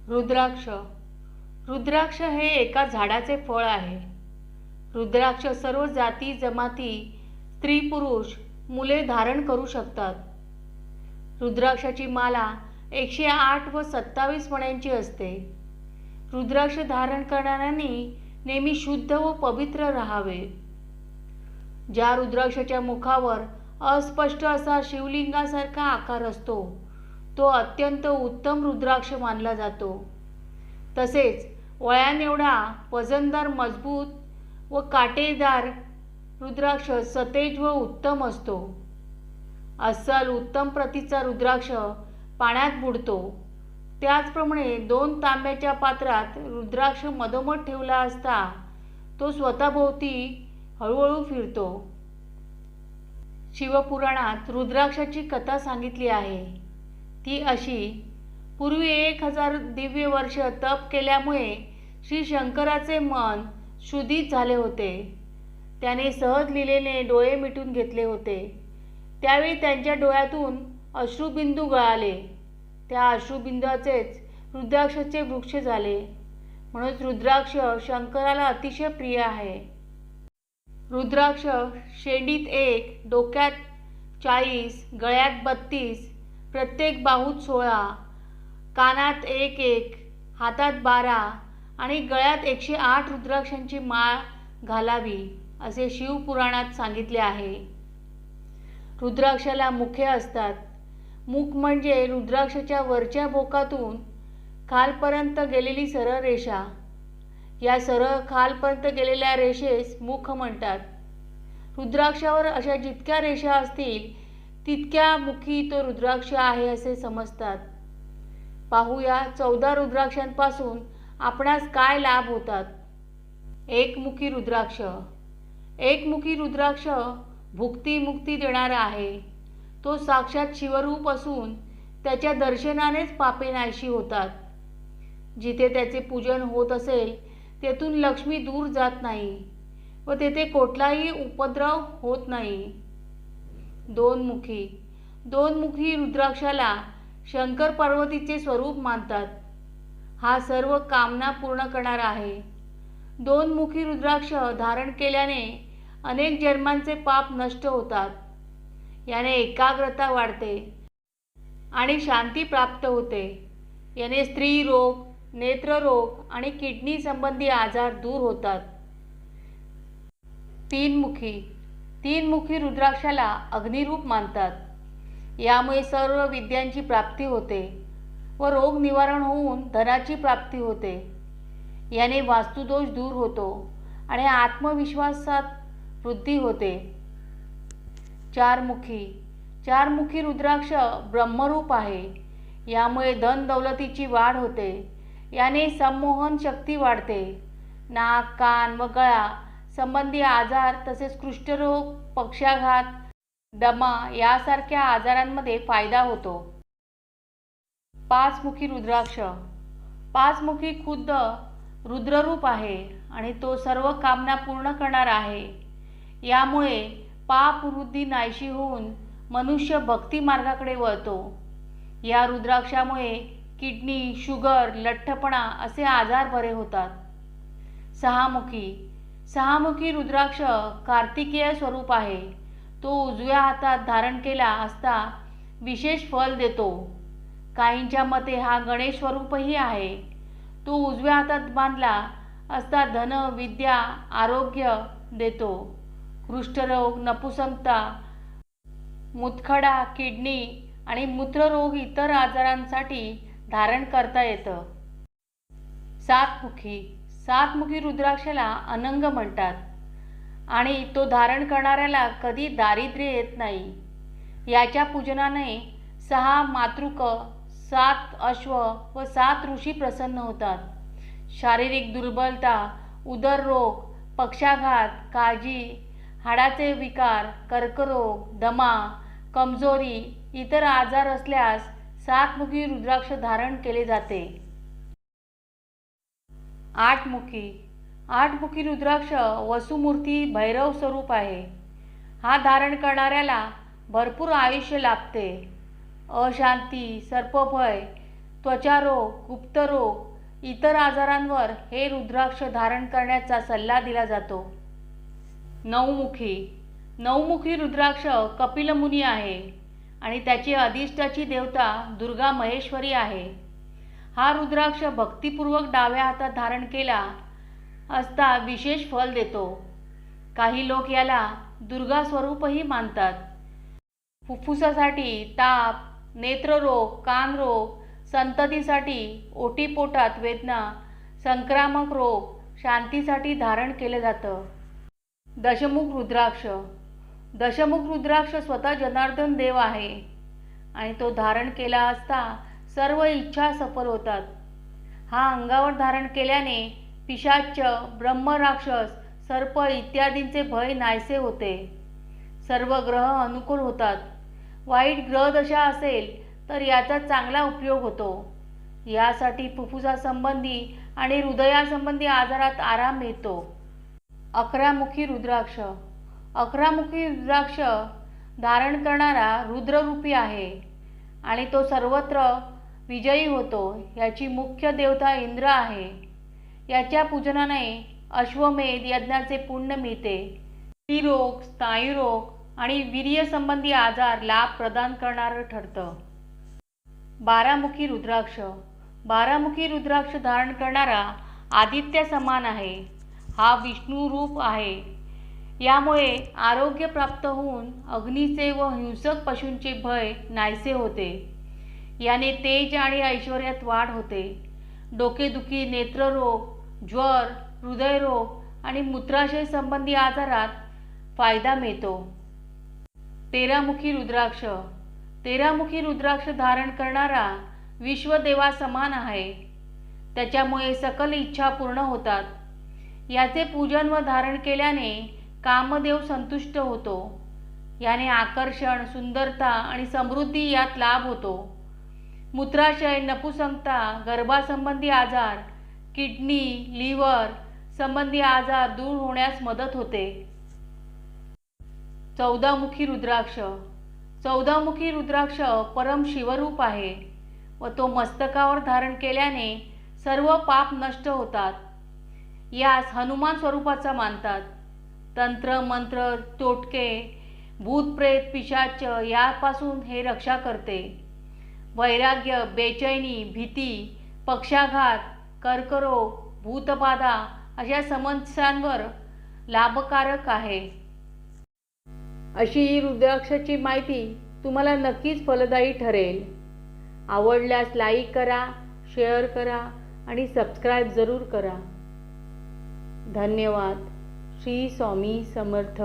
रुद्राक्ष. रुद्राक्ष हे एका झाडाचे फळ आहे. रुद्राक्ष सर्व जाती जमाती, स्त्री पुरुष, मुले धारण करू शकतात. रुद्राक्षाची माला 108 व 27 मण्यांची असते. रुद्राक्ष धारण करणाऱ्यांनी नेहमी शुद्ध व पवित्र राहावे. ज्या रुद्राक्षाच्या मुखावर अस्पष्ट असा शिवलिंगासारखा आकार असतो तो अत्यंत उत्तम रुद्राक्ष मानला जातो. तसेच वळ्याएवढा वजनदार, मजबूत व काटेदार रुद्राक्ष सतेज व उत्तम असतो. अस्सल उत्तम प्रतीचा रुद्राक्ष पाण्यात बुडतो. त्याचप्रमाणे 2 तांब्याच्या पात्रात रुद्राक्ष मधोमध ठेवला असता तो स्वतःभोवती हळूहळू फिरतो. शिवपुराणात रुद्राक्षाची कथा सांगितली आहे. ती अशी: पूर्वी 1000 दिव्य वर्ष तप केल्यामुळे श्री शंकराचे मन शुद्धीत झाले होते. त्याने सहज लीलेने डोळे मिटून घेतले होते. त्यावेळी त्यांच्या डोळ्यातून अश्रुबिंदू गळाले. त्या अश्रुबिंदूचेच रुद्राक्षाचे वृक्ष झाले. म्हणून रुद्राक्ष शंकराला अतिशय प्रिय आहे. रुद्राक्ष शेंडीत 1, डोक्यात 40, गळ्यात 32, प्रत्येक बाहूत 16, कानात 1, हातात 12 आणि गळ्यात 108 रुद्राक्षांची माळ घालावी असे शिवपुराणात सांगितले आहे. रुद्राक्षाला मुखे असतात. मुख म्हणजे रुद्राक्षाच्या वरच्या भोकातून खालपर्यंत गेलेली सरळ रेषा. या सरळ खालपर्यंत गेलेल्या रेषेस मुख म्हणतात. रुद्राक्षावर अशा जितक्या रेषा असतील तितक्या मुखी तो रुद्राक्ष आहे असे समजतात. पाहूया 14 रुद्राक्षांपासून आपणास काय लाभ होतात. एकमुखी रुद्राक्ष. एकमुखी रुद्राक्ष भुक्ती मुक्ती देणारा आहे. तो साक्षात शिवरूप असून त्याच्या दर्शनानेच पापे नाहीशी होतात. जिथे त्याचे पूजन होत असेल तेथून लक्ष्मी दूर जात नाही व तेथे कुठलाही उपद्रव होत नाही. दोनमुखी. दोनमुखी रुद्राक्षाला शंकर पार्वतीचे स्वरूप मानतात. हा सर्व कामना पूर्ण करणारा आहे. दोनमुखी रुद्राक्ष धारण केल्याने अनेक जन्मांचे पाप नष्ट होतात. याने एकाग्रता वाढते आणि शांती प्राप्त होते. याने स्त्री रोग, नेत्ररोग आणि किडनी संबंधी आजार दूर होतात. तीनमुखी. तीनमुखी रुद्राक्षाला अग्निरूप मानतात. यामुळे सर्व विद्यांची प्राप्ती होते व रोग निवारण होऊन धनाची प्राप्ती होते. याने वास्तुदोष दूर होतो आणि आत्मविश्वासात वृद्धी होते. चारमुखी. चारमुखी रुद्राक्ष ब्रह्मरूप आहे. यामुळे धन दौलतीची वाढ होते. याने संमोहन शक्ती वाढते. नाक, कान व गळा संबंधी आजार तसेच कुष्ठरोग, पक्षाघात, दमा यासारख्या आजारांमध्ये फायदा होतो. पाचमुखी रुद्राक्ष. पाचमुखी खुद्द रुद्ररूप आहे आणि तो सर्व कामना पूर्ण करणार आहे. यामुळे पाप वृद्धी नाहीशी होऊन मनुष्य भक्ती मार्गाकडे वळतो. या रुद्राक्षामुळे किडनी, शुगर, लठ्ठपणा असे आजार बरे होतात. सहामुखी. सहामुखी रुद्राक्ष कार्तिकेय स्वरूप आहे. तो उजव्या हातात धारण केला असता विशेष फल देतो. काहींच्या मते हा गणेश स्वरूपही आहे. तो उजव्या हातात बांधला असता धन, विद्या, आरोग्य देतो. कुष्ठरोग, नपुंसकता, मूतखडा, किडनी आणि मूत्ररोग इतर आजारांसाठी धारण करता येतं. सातमुखी. सातमुखी रुद्राक्षाला अनंग म्हणतात आणि तो धारण करणाऱ्याला कधी दारिद्र्य येत नाही. याच्या पूजनाने 6 मातृक, 7 अश्व व 7 ऋषी प्रसन्न होतात. शारीरिक दुर्बलता, उदररोग, पक्षाघात, काळजी, हाडाचे विकार, कर्करोग, दमा, कमजोरी इतर आजार असल्यास सातमुखी रुद्राक्ष धारण केले जाते. आठमुखी. आठमुखी रुद्राक्ष वसुमूर्ती भैरव स्वरूप आहे. हा धारण करणाऱ्याला भरपूर आयुष्य लाभते. अशांती, सर्पभय, त्वचारोग, गुप्तरोग, इतर आजारांवर हे रुद्राक्ष धारण करण्याचा सल्ला दिला जातो. नऊमुखी रुद्राक्ष कपिल मुनी आहे आणि त्याची अधिष्ठाची देवता दुर्गा महेश्वरी आहे. हा रुद्राक्ष भक्तिपूर्वक डाव्या हातात धारण केला असता विशेष फल देतो. काही लोक याला दुर्गा स्वरूपही मानतात. फुफ्फुसासाठी, ताप, नेत्ररोग, कानरोग, संततीसाठी, ओटीपोटात वेदना, संक्रामक रोग, शांतीसाठी धारण केलं जातं. दशमुख रुद्राक्ष स्वतः जनार्दन देव आहे आणि तो धारण केला असता सर्व इच्छा सफल होतात. हा अंगावर धारण केल्याने पिशाच्च, ब्रह्मराक्षस, सर्प इत्यादींचे भय नाहीसे होते. सर्व ग्रह अनुकूल होतात. वाईट ग्रहदशा असेल तर याचा चांगला उपयोग होतो. यासाठी फुफ्फुसासंबंधी आणि हृदयासंबंधी आजारात आराम मिळतो. 11मुखी रुद्राक्ष धारण करणारा रुद्ररूपी आहे आणि तो सर्वत्र विजयी होतो. याची मुख्य देवता इंद्र आहे. याच्या पूजनाने अश्वमेध यज्ञाचे पुण्य मिळते. स्त्रीरोग, स्नायुरोग आणि वीर्यसंबंधी आजार लाभ प्रदान करणारं ठरतं. 12मुखी रुद्राक्ष धारण करणारा आदित्य समान आहे. हा विष्णू रूप आहे. यामुळे आरोग्य प्राप्त होऊन अग्नीचे व हिंसक पशूंचे भय नाहीसे होते. याने तेज आणि ऐश्वर्यात वाढ होते. डोकेदुखी, नेत्ररोग, ज्वर, हृदयरोग आणि मूत्राशय संबंधी आजारात फायदा मिळतो. 13मुखी रुद्राक्ष धारण करणारा विश्वदेवा समान आहे. त्याच्यामुळे सकल इच्छा पूर्ण होतात. याचे पूजन व धारण केल्याने कामदेव संतुष्ट होतो. याने आकर्षण, सुंदरता आणि समृद्धी यात लाभ होतो. मूत्राशय, नपुसंकता, गर्भासंबंधी आजार, किडनी, लिव्हर संबंधी आजार दूर होण्यास मदत होते. 14मुखी रुद्राक्ष परम शिवरूप आहे व तो मस्तकावर धारण केल्याने सर्व पाप नष्ट होतात. यास हनुमान स्वरूपाचा मानतात. तंत्र, मंत्र, तोटके, भूतप्रेत, पिशाच यापासून हे रक्षा करते. वैराग्य, बेचैनी, भीती, पक्षाघात, कर्करोग, भूतबाधा अशा समस्यांवर लाभकारक आहे. अशी ही रुद्राक्षाची माहिती तुम्हाला नक्कीच फलदायी ठरेल. आवडल्यास लाईक करा, शेअर करा आणि सबस्क्राईब जरूर करा. धन्यवाद. श्री स्वामी समर्थ.